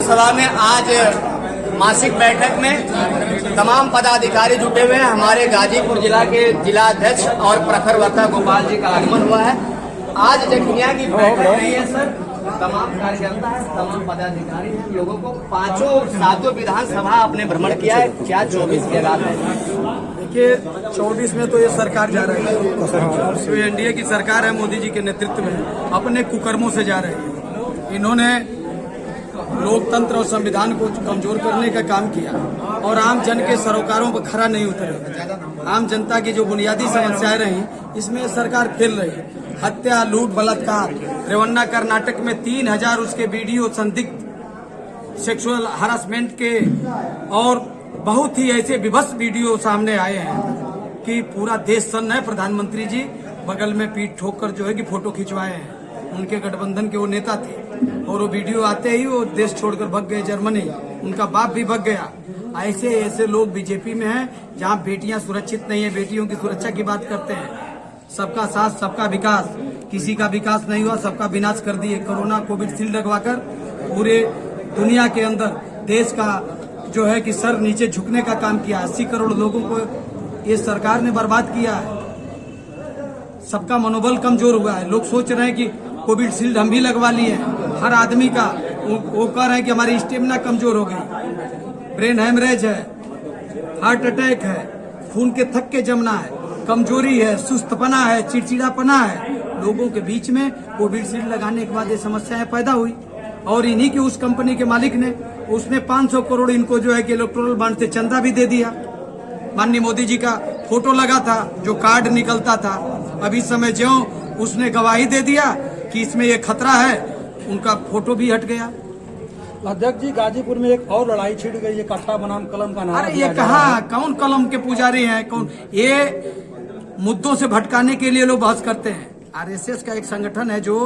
लोकसभा में आज मासिक बैठक में तमाम पदाधिकारी जुटे हुए हैं। हमारे गाजीपुर जिला के जिलाध्यक्ष और प्रखर वक्ता गोपाल जी का आगमन हुआ है। आज जखनिया की बैठक रही है सर। तमाम कार्यकर्ता है, तमाम पदाधिकारी हैं, लोगों को सातों विधानसभा आपने भ्रमण किया है। क्या 24 के रात है? देखिए 24 में तो ये सरकार जा रही है, जो एनडीए की सरकार है मोदी जी के नेतृत्व में, अपने कुकर्मों से जा रही है। इन्होंने लोकतंत्र और संविधान को कमजोर करने का काम किया और आम जन के सरोकारों पर खरा नहीं उतरे। आम जनता की जो बुनियादी समस्याएं रही, इसमें सरकार फेल रही है। हत्या, लूट, बलात्कार, रेवन्ना कर्नाटक में 3000 उसके वीडियो संदिग्ध सेक्सुअल हरासमेंट के और बहुत ही ऐसे विभत्स वीडियो सामने आए हैं कि पूरा देश सन्न है। प्रधानमंत्री जी बगल में पीठ ठोक कर जो है कि फोटो खिंचवाए हैं। उनके गठबंधन के वो नेता थे और वो वीडियो आते ही वो देश छोड़कर भाग गए जर्मनी। उनका बाप भी भाग गया। ऐसे ऐसे लोग बीजेपी में हैं जहां बेटियां सुरक्षित नहीं है, बेटियों की सुरक्षा की बात करते हैं। सबका साथ सबका विकास, किसी का विकास नहीं हुआ, सबका विनाश कर दिए। कोरोना कोविड शील्ड लगवाकर पूरे दुनिया के अंदर देश का जो है कि सर नीचे झुकने का काम किया। 80 करोड़ लोगों को ये सरकार ने बर्बाद किया है। सबका मनोबल कमजोर हुआ है। लोग सोच रहे हैं कि कोविड शील्ड हम भी लगवा लिए हैं। हर आदमी का वो कह रहे हैं कि हमारी स्टेमिना कमजोर हो गई, ब्रेन हेमरेज है, हार्ट अटैक है, खून के थक के जमना है, कमजोरी है, सुस्तपना है, चिड़चिड़ापना है। लोगों के बीच में कोविड शील्ड लगाने के बाद ये समस्याएं पैदा हुई और इन्हीं की उस कंपनी के मालिक ने उसने 500 करोड़ इनको जो है कि इलेक्टोरल बॉन्ड से चंदा भी दे दिया। माननीय मोदी जी का फोटो लगा था, जो कार्ड निकलता था। अब इस समय ज्यों उसने गवाही दे दिया कि इसमें ये खतरा है, उनका फोटो भी हट गया। अध्यक्ष जी, गाजीपुर में एक और लड़ाई छिड़ गई है कट्टा बनाम कलम का नारा। अरे ये कहाँ, कौन कलम के पुजारी हैं? कौन? ये मुद्दों से भटकाने के लिए लोग बहस करते हैं। आरएसएस का एक संगठन है जो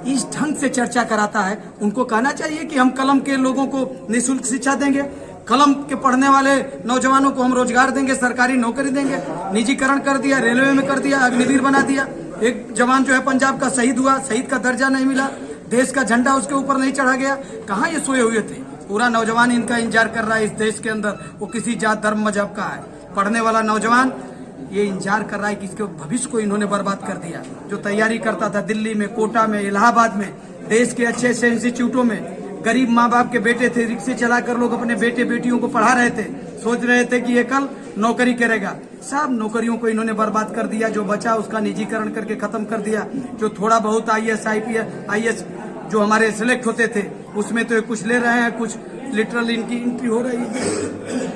इस ढंग से चर्चा कराता है। उनको कहना चाहिए कि हम कलम के लोगों को निःशुल्क शिक्षा देंगे, कलम के पढ़ने वाले नौजवानों को हम रोजगार देंगे, सरकारी नौकरी देंगे। निजीकरण कर दिया, रेलवे में कर दिया, अग्निवीर बना दिया। एक जवान जो है पंजाब का शहीद हुआ, शहीद का दर्जा नहीं मिला, देश का झंडा उसके ऊपर नहीं चढ़ा गया। कहाँ ये सोए हुए थे? पूरा नौजवान इनका इंतजार कर रहा है इस देश के अंदर। वो किसी जात धर्म मजहब का है, पढ़ने वाला नौजवान ये इंतजार कर रहा है कि इसके भविष्य को इन्होंने बर्बाद कर दिया। जो तैयारी करता था दिल्ली में, कोटा में, इलाहाबाद में, देश के अच्छे अच्छे इंस्टीट्यूटों में, गरीब माँ बाप के बेटे थे, रिक्शे चलाकर लोग अपने बेटे बेटियों को पढ़ा रहे थे, सोच रहे थे कि ये कल नौकरी करेगा। सब नौकरियों को इन्होंने बर्बाद कर दिया। जो बचा उसका निजीकरण करके खत्म कर दिया। जो थोड़ा बहुत आईएएस आईएएस जो हमारे सिलेक्ट होते थे, उसमें तो कुछ ले रहे हैं, कुछ लिटरल इनकी एंट्री हो रही है।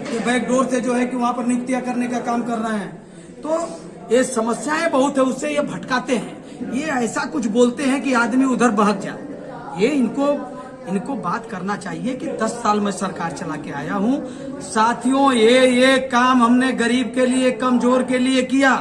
तो बैकडोर से जो है कि वहां पर नियुक्तियां करने का काम कर रहे हैं। तो ये समस्याएं बहुत है, उससे ये भटकाते हैं। ये ऐसा कुछ बोलते हैं कि आदमी उधर बहक जाए। ये इनको बात करना चाहिए कि 10 साल में सरकार चला के आया हूं साथियों। ये काम हमने गरीब के लिए, कमजोर के लिए किया,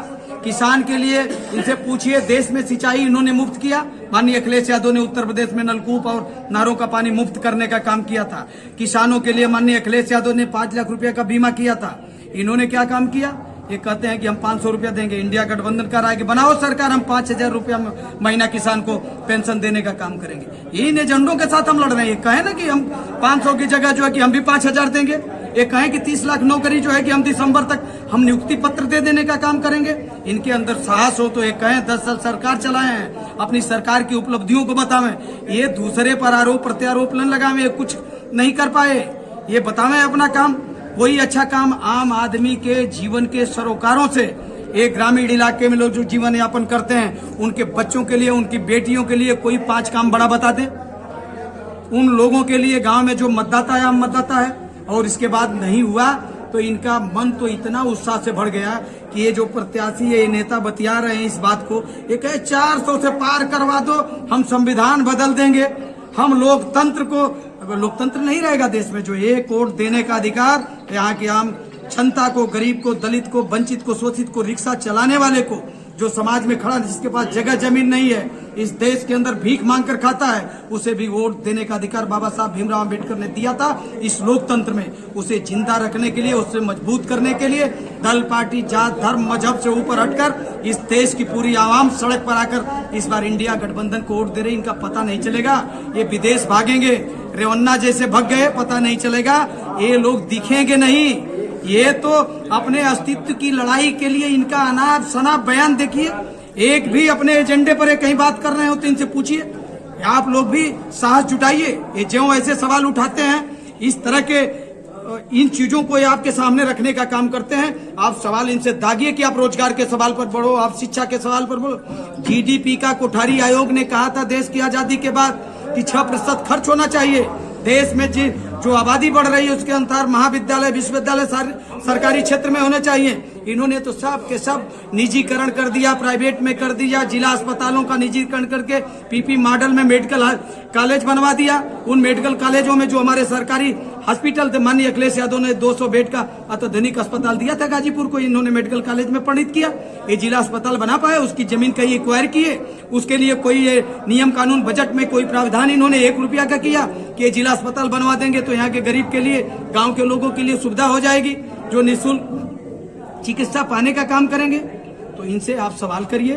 किसान के लिए। इनसे पूछिए, देश में सिंचाई इन्होंने मुफ्त किया। माननीय अखिलेश यादव ने उत्तर प्रदेश में नलकूप और नहरों का पानी मुफ्त करने का काम किया था। किसानों के लिए माननीय अखिलेश यादव ने 5 लाख रुपए का बीमा किया था। इन्होंने क्या काम किया? ये कहते हैं कि हम 500 रुपया देंगे। इंडिया गठबंधन का राय कि बनाओ सरकार, हम 5000 रुपया महीना किसान को पेंशन देने का काम करेंगे। इन एजेंडों के साथ हम लड़ रहे हैं। ये कहे ना कि हम 500 की जगह जो है कि हम भी 5000 देंगे। ये कहें कि 30 लाख नौकरी जो है कि हम दिसंबर तक हम नियुक्ति पत्र दे देने का काम करेंगे। इनके अंदर साहस हो तो ये कहें 10 साल सरकार चलाए हैं, अपनी सरकार की उपलब्धियों को बतावें। ये दूसरे पर आरोप प्रत्यारोप न लगावें, कुछ नहीं कर पाए। ये बतावें अपना काम, कोई अच्छा काम आम आदमी के जीवन के सरोकारों से। एक ग्रामीण इलाके में लोग जो जीवन यापन करते हैं, उनके बच्चों के लिए, उनकी बेटियों के लिए कोई 5 काम बड़ा बता दे। उन लोगों के लिए गांव में जो मतदाता है, आम मतदाता है, और इसके बाद नहीं हुआ तो इनका मन तो इतना उत्साह से भर गया कि ये जो प्रत्याशी है, ये नेता बतिया रहे हैं इस बात को। ये कहे 400 से पार करवा दो, हम संविधान बदल देंगे, हम लोकतंत्र को, लोकतंत्र नहीं रहेगा देश में। जो एक वोट देने का अधिकार यहाँ की आम जनता को, गरीब को, दलित को, वंचित को, शोषित को, रिक्शा चलाने वाले को, जो समाज में खड़ा, जिसके पास जगह जमीन नहीं है, इस देश के अंदर भीख मांग कर खाता है, उसे भी वोट देने का अधिकार बाबा साहब भीमराव अम्बेडकर ने दिया था। इस लोकतंत्र में उसे जिंदा रखने के लिए, उसे मजबूत करने के लिए दल, पार्टी, जात, धर्म, मजहब से ऊपर हटकर इस देश की पूरी आवाम सड़क पर आकर इस बार इंडिया गठबंधन को वोट दे रही। इनका पता नहीं चलेगा, ये विदेश भागेंगे, रेवन्ना जैसे भग गए, पता नहीं चलेगा। ये लोग दिखेंगे नहीं। ये तो अपने अस्तित्व की लड़ाई के लिए इनका अनाप शनाप बयान देखिए। एक भी अपने एजेंडे पर कहीं बात कर रहे हो तो इनसे पूछिए। आप लोग भी साहस जुटाइए। ये जो ऐसे सवाल उठाते हैं, इस तरह के इन चीजों को ये आपके सामने रखने का काम करते हैं। आप सवाल इनसे दागिए कि आप रोजगार के सवाल पर बढ़ो, आप शिक्षा के सवाल पर बढ़ो। जीडीपी का कोठारी आयोग ने कहा था देश की आजादी के बाद कि 6% खर्च होना चाहिए। देश में जो आबादी बढ़ रही है उसके अनुसार महाविद्यालय विश्वविद्यालय सरकारी क्षेत्र में होने चाहिए। इन्होंने तो सब के सब निजीकरण कर दिया, प्राइवेट में कर दिया। जिला अस्पतालों का निजीकरण करके पीपी मॉडल में मेडिकल कॉलेज बनवा दिया। उन मेडिकल कॉलेजों में जो हमारे सरकारी हॉस्पिटल थे, माननीय अखिलेश यादव ने 200 बेड का अत्याधुनिक अस्पताल दिया था गाजीपुर को, इन्होंने मेडिकल कॉलेज में परिणित किया। ये जिला अस्पताल बना पाए, उसकी जमीन कहीं एक्वायर किए, उसके लिए कोई नियम कानून बजट में कोई प्रावधान इन्होंने 1 रुपया का किया कि जिला अस्पताल बनवा देंगे तो यहाँ के गरीब के लिए, गाँव के लोगों के लिए सुविधा हो जाएगी, जो निःशुल्क चिकित्सा पाने का काम करेंगे। तो इनसे आप सवाल करिए,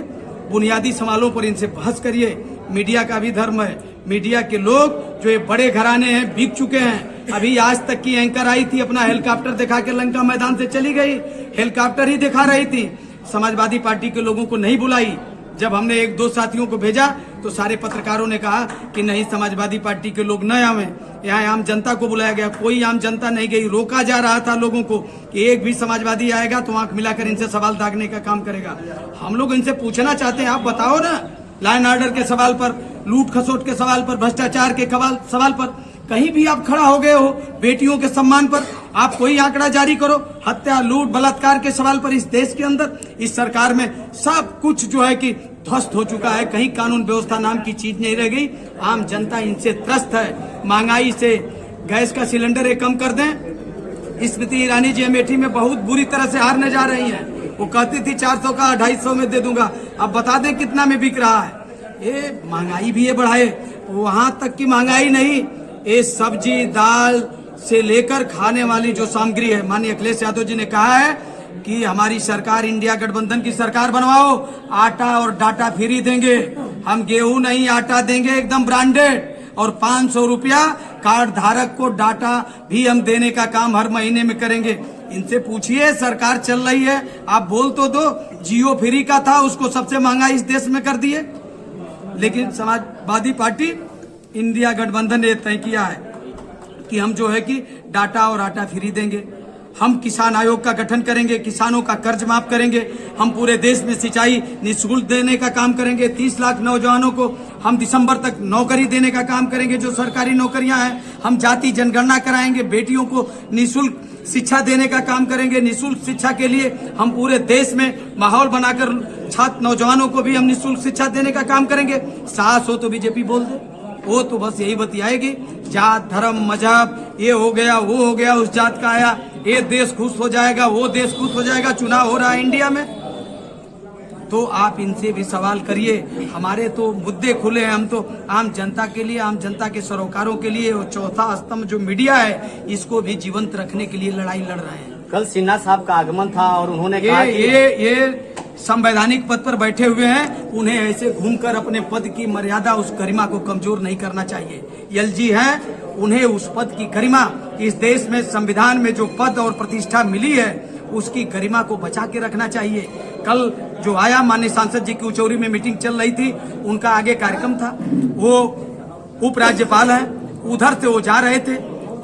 बुनियादी सवालों पर इनसे बहस करिए। मीडिया का भी धर्म है। मीडिया के लोग जो ये बड़े घराने हैं बिक चुके हैं। अभी आज तक की एंकर आई थी, अपना हेलीकॉप्टर दिखा के लंका मैदान से चली गई, हेलीकॉप्टर ही दिखा रही थी। समाजवादी पार्टी के लोगों को नहीं बुलाई। जब हमने 1-2 साथियों को भेजा तो सारे पत्रकारों ने कहा कि नहीं, समाजवादी पार्टी के लोग न आवे। यहाँ आम जनता को बुलाया गया, कोई आम जनता नहीं गई। रोका जा रहा था लोगों को कि एक भी समाजवादी आएगा तो आंख मिलाकर इनसे सवाल दागने का काम करेगा। हम लोग इनसे पूछना चाहते हैं, आप बताओ ना, लॉ एंड ऑर्डर के सवाल पर, लूट खसोट के सवाल पर, भ्रष्टाचार के सवाल पर कहीं भी आप खड़ा हो गए हो? बेटियों के सम्मान पर आप कोई आंकड़ा जारी करो। हत्या, लूट, बलात्कार के सवाल पर इस देश के अंदर, इस सरकार में सब कुछ जो है कि ध्वस्त हो चुका है। कहीं कानून व्यवस्था नाम की चीज नहीं रह गई। आम जनता इनसे त्रस्त है। महंगाई से गैस का सिलेंडर कम कर दें। स्मृति ईरानी जी अमेठी में बहुत बुरी तरह से हारने जा रही हैं। वो कहती थी 400 का 250 में दे दूंगा, अब बता दें कितना में बिक रहा है। ये महंगाई भी ये बढ़ाए, वहां तक की महंगाई नहीं, ये सब्जी दाल से लेकर खाने वाली जो सामग्री है। माननीय अखिलेश यादव जी ने कहा है कि हमारी सरकार इंडिया गठबंधन की सरकार बनवाओ, आटा और डाटा फ्री देंगे। हम गेहूं नहीं, आटा देंगे एकदम ब्रांडेड, और 500 रुपया कार्ड धारक को डाटा भी हम देने का काम हर महीने में करेंगे। इनसे पूछिए, सरकार चल रही है, आप बोल तो दो। जियो फ्री का था, उसको सबसे महंगा इस देश में कर दिए। लेकिन समाजवादी पार्टी इंडिया गठबंधन ने तय किया है कि हम जो है कि डाटा और आटा फ्री देंगे। हम किसान आयोग का गठन करेंगे, किसानों का कर्ज माफ करेंगे। हम पूरे देश में सिंचाई निःशुल्क देने का काम करेंगे। 30 लाख नौजवानों को हम दिसंबर तक नौकरी देने का काम करेंगे, जो सरकारी नौकरियां हैं। हम जाति जनगणना कराएंगे, बेटियों को निःशुल्क शिक्षा देने का काम करेंगे। निःशुल्क शिक्षा के लिए हम पूरे देश में माहौल बनाकर छात्र नौजवानों को भी हम निःशुल्क शिक्षा देने का काम करेंगे। साहस हो तो बीजेपी बोल दे, वो तो बस यही बतियाएगी, जात धर्म मजहब ये हो गया वो हो गया, उस जात का आया, ये देश खुश हो जाएगा वो देश खुश हो जाएगा। चुनाव हो रहा है इंडिया में, तो आप इनसे भी सवाल करिए। हमारे तो मुद्दे खुले हैं, हम तो आम जनता के लिए, आम जनता के सरोकारों के लिए, और चौथा स्तंभ जो मीडिया है इसको भी जीवंत रखने के लिए लड़ाई लड़ रहे हैं। कल सिन्हा साहब का आगमन था और उन्होंने कहा कि ये संवैधानिक पद पर बैठे हुए हैं, उन्हें ऐसे घूमकर अपने पद की मर्यादा, उस गरिमा को कमजोर नहीं करना चाहिए। एलजी हैं, उन्हें उस पद की गरिमा, इस देश में संविधान में जो पद और प्रतिष्ठा मिली है उसकी गरिमा को बचा के रखना चाहिए। कल जो आया, माननीय सांसद जी की उचौरी में मीटिंग चल रही थी, उनका आगे कार्यक्रम था, वो उपराज्यपाल है, उधर से वो जा रहे थे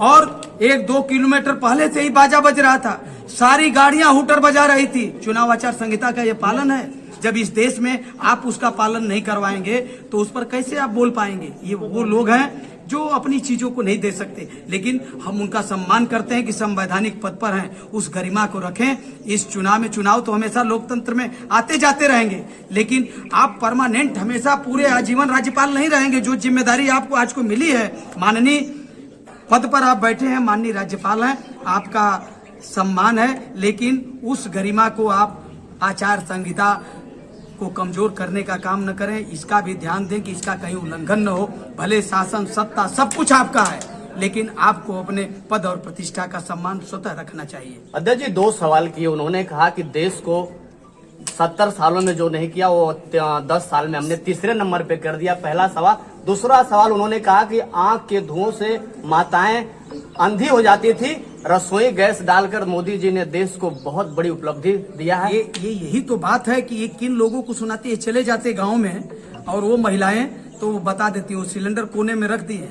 और 1-2 किलोमीटर पहले से ही बाजा बज रहा था, सारी गाड़ियां हुटर बजा रही थी। चुनाव आचार संहिता का ये पालन है। जब इस देश में आप उसका पालन नहीं करवाएंगे तो उस पर कैसे आप बोल पाएंगे? ये वो लोग हैं जो अपनी चीजों को नहीं दे सकते, लेकिन हम उनका सम्मान करते हैं कि संवैधानिक पद पर हैं, उस गरिमा को रखें। इस चुनाव में, चुनाव तो हमेशा लोकतंत्र में आते जाते रहेंगे, लेकिन आप परमानेंट हमेशा पूरे आजीवन राज्यपाल नहीं रहेंगे। जो जिम्मेदारी आपको आज को मिली है, माननीय पद पर आप बैठे हैं, माननीय राज्यपाल हैं, आपका सम्मान है, लेकिन उस गरिमा को आप आचार संहिता को कमजोर करने का काम न करें। इसका भी ध्यान दें कि इसका कहीं उल्लंघन न हो। भले शासन सत्ता सब कुछ आपका है, लेकिन आपको अपने पद और प्रतिष्ठा का सम्मान स्वतः रखना चाहिए। अध्यक्ष जी 2 सवाल किए। उन्होंने कहा कि देश को 70 सालों में जो नहीं किया वो 10 साल में हमने तीसरे नंबर पे कर दिया। पहला सवाल, दूसरा सवाल उन्होंने कहा कि आंख के धुओं से माताएं अंधी हो जाती थी, रसोई गैस डालकर मोदी जी ने देश को बहुत बड़ी उपलब्धि दिया है। यही तो बात है कि ये किन लोगों को सुनाते हैं। चले जाते गांव में और वो महिलाएं तो वो बता देती हैं, सिलेंडर कोने में रख दिए।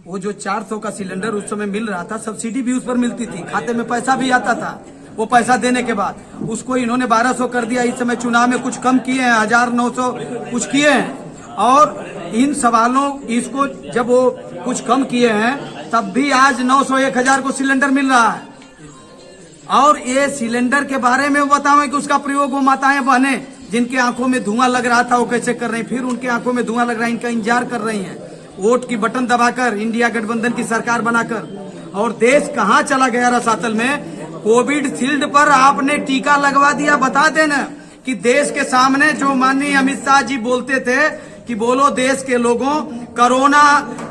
वो जो 400 का सिलेंडर उस समय मिल रहा था, सब्सिडी भी उस पर मिलती थी, खाते में पैसा भी आता था। वो पैसा देने के बाद उसको इन्होंने 1200 कर दिया। इस समय चुनाव में कुछ कम किए हैं, 1900 कुछ किए हैं। और इन सवालों इसको जब वो कुछ कम किए हैं तब भी आज 900 1000 को सिलेंडर मिल रहा है। और ये सिलेंडर के बारे में बताओ कि उसका प्रयोग वो माताएं बहनें जिनके आंखों में धुआं लग रहा था वो कैसे कर रही, फिर उनके आंखों में धुआं लग रहा है, इनका इंतजार कर रही हैं वोट की बटन दबाकर, इंडिया गठबंधन की सरकार बनाकर। और देश कहाँ चला गया रसातल में। कोविड शील्ड पर आपने टीका लगवा दिया। बता देना कि देश के सामने जो माननीय अमित शाह जी बोलते थे कि बोलो देश के लोगों, कोरोना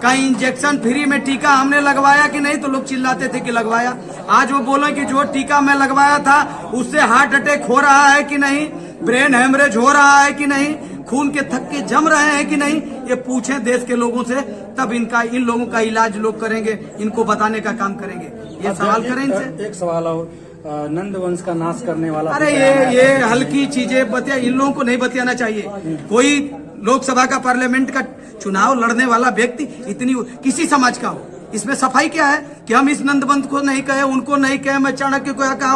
का इंजेक्शन फ्री में टीका हमने लगवाया कि नहीं, तो लोग चिल्लाते थे कि लगवाया। आज वो बोले कि जो टीका मैं लगवाया था उससे हार्ट अटैक हो रहा है कि नहीं, ब्रेन हेमरेज हो रहा है कि नहीं, खून के थक्के जम रहे हैं कि नहीं, ये पूछें देश के लोगों से, तब इन लोगों का इलाज लोग करेंगे, इनको बताने का काम करेंगे। ये सवाल करें इनसे। एक सवाल और, नंद वंश का नाश करने वाला, अरे ये हल्की चीजें बतिया, इन लोगों को नहीं बतियाना चाहिए। कोई लोकसभा का पार्लियामेंट का चुनाव लड़ने वाला व्यक्ति इतनी किसी समाज का हो, इसमें सफाई क्या है कि हम इस नंदवंत को नहीं कहे, उनको नहीं कहे, मैं चाणक्य को कहा।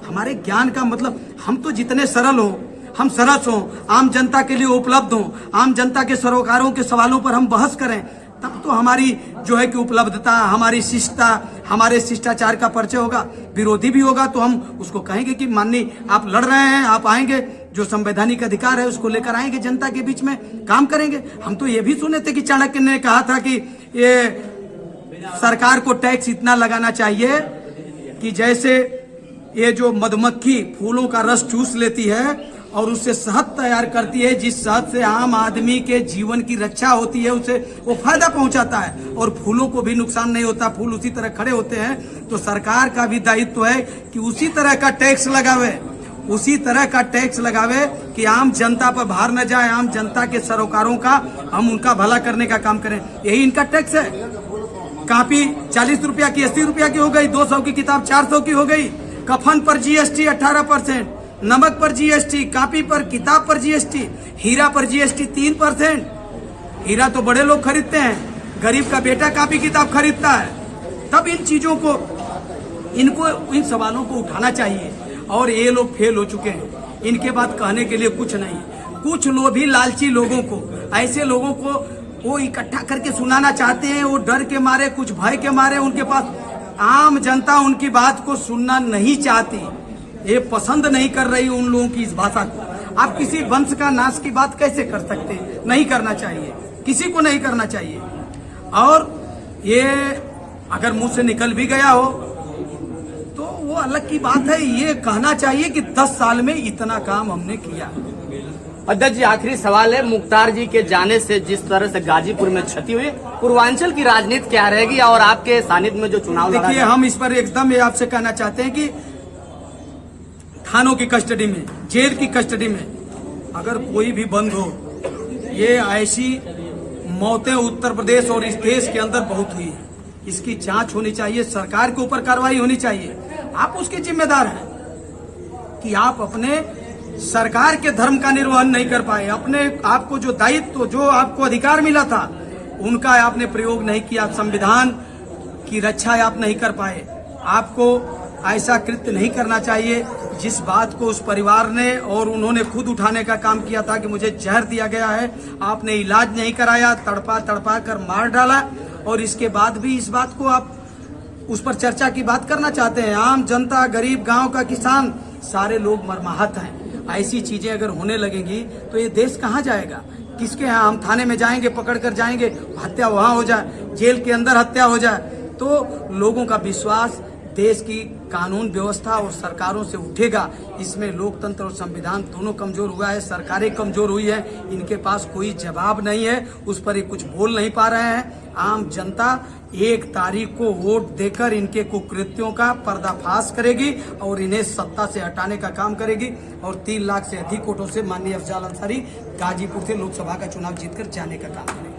हमारे ज्ञान का मतलब हम तो जितने सरल हो, हम सरस हो, आम जनता के लिए उपलब्ध हो, आम जनता के सरोकारों के सवालों पर हम बहस करें, तब तो हमारी जो है कि उपलब्धता, हमारी शिष्टता, हमारे शिष्टाचार का परिचय होगा। विरोधी भी होगा तो हम उसको कहेंगे कि माननीय आप लड़ रहे हैं, आप आएंगे, जो संवैधानिक अधिकार है उसको लेकर आएंगे, जनता के बीच में काम करेंगे। हम तो ये भी सुने थे कि चाणक्य ने कहा था कि ये सरकार को टैक्स इतना लगाना चाहिए कि जैसे ये जो मधुमक्खी फूलों का रस चूस लेती है और उससे शहद तैयार करती है, जिस शहद से आम आदमी के जीवन की रक्षा होती है, उसे वो फायदा पहुंचाता है और फूलों को भी नुकसान नहीं होता, फूल उसी तरह खड़े होते हैं। तो सरकार का भी दायित्व है कि उसी तरह का टैक्स लगावे, उसी तरह का टैक्स लगावे कि आम जनता पर भार न जाए, आम जनता के सरोकारों का हम उनका भला करने का काम करें। यही इनका टैक्स है। कॉपी 40 रुपया की 80 रुपया की हो गई, 200 की किताब 400 की हो गई, कफन पर जीएसटी 18%, नमक पर जीएसटी, कॉपी पर किताब पर जीएसटी, हीरा पर जीएसटी 3%। हीरा तो बड़े लोग खरीदते हैं, गरीब का बेटा कॉपी किताब खरीदता है। तब इन चीजों को, इनको इन सवालों को उठाना चाहिए। और ये लोग फेल हो चुके हैं, इनके बाद कहने के लिए कुछ नहीं। कुछ लोभी लालची लोगों को, ऐसे लोगों को वो इकट्ठा करके सुनाना चाहते हैं, वो डर के मारे, कुछ भय के मारे, उनके पास आम जनता उनकी बात को सुनना नहीं चाहती, ये पसंद नहीं कर रही उन लोगों की इस भाषा को। आप किसी वंश का नाश की बात कैसे कर सकते हैं? नहीं करना चाहिए, किसी को नहीं करना चाहिए। और ये अगर मुंह से निकल भी गया हो तो वो अलग की बात है। ये कहना चाहिए कि 10 साल में इतना काम हमने किया। अध्यक्ष जी, आखिरी सवाल है, मुख्तार जी के जाने से जिस तरह से गाजीपुर में क्षति हुई, पूर्वांचल की राजनीति क्या रहेगी और आपके सानिध्य में जो चुनाव लड़ा? देखिए, हम इस पर एकदम ये आपसे कहना चाहते हैं कि थानों की कस्टडी में, जेल की कस्टडी में अगर कोई भी बंद हो, ये ऐसी मौतें उत्तर प्रदेश और इस देश के अंदर बहुत हुई है, इसकी जांच होनी चाहिए, सरकार के ऊपर कार्रवाई होनी चाहिए। आप उसके जिम्मेदार हैं कि आप अपने सरकार के धर्म का निर्वहन नहीं कर पाए, अपने आपको जो दायित्व, जो आपको अधिकार मिला था, उनका आपने प्रयोग नहीं किया, संविधान की रक्षा आप नहीं कर पाए। आपको ऐसा कृत्य नहीं करना चाहिए जिस बात को उस परिवार ने और उन्होंने खुद उठाने का काम किया था कि मुझे जहर दिया गया है, आपने इलाज नहीं कराया, तड़पा तड़पा कर मार डाला, और इसके बाद भी इस बात को आप उस पर चर्चा की बात करना चाहते हैं। आम जनता, गरीब, गांव का किसान, सारे लोग मरमाहत हैं। ऐसी चीजें अगर होने लगेंगी तो ये देश कहाँ जाएगा? किसके यहाँ हम थाने में जाएंगे, पकड़ कर जाएंगे, हत्या वहां हो जाए, जेल के अंदर हत्या हो जाए, तो लोगों का विश्वास देश की कानून व्यवस्था और सरकारों से उठेगा। इसमें लोकतंत्र और संविधान दोनों कमजोर हुआ है, सरकारें कमजोर हुई है, इनके पास कोई जवाब नहीं है, उस पर ये कुछ बोल नहीं पा रहे हैं। आम जनता 1 तारीख को वोट देकर इनके कुकृत्यों का पर्दाफाश करेगी और इन्हें सत्ता से हटाने का काम करेगी, और 3 लाख से अधिक वोटों से माननीय अफजाल अंसारी गाजीपुर से लोकसभा का चुनाव जीतकर जाने का काम करेंगे।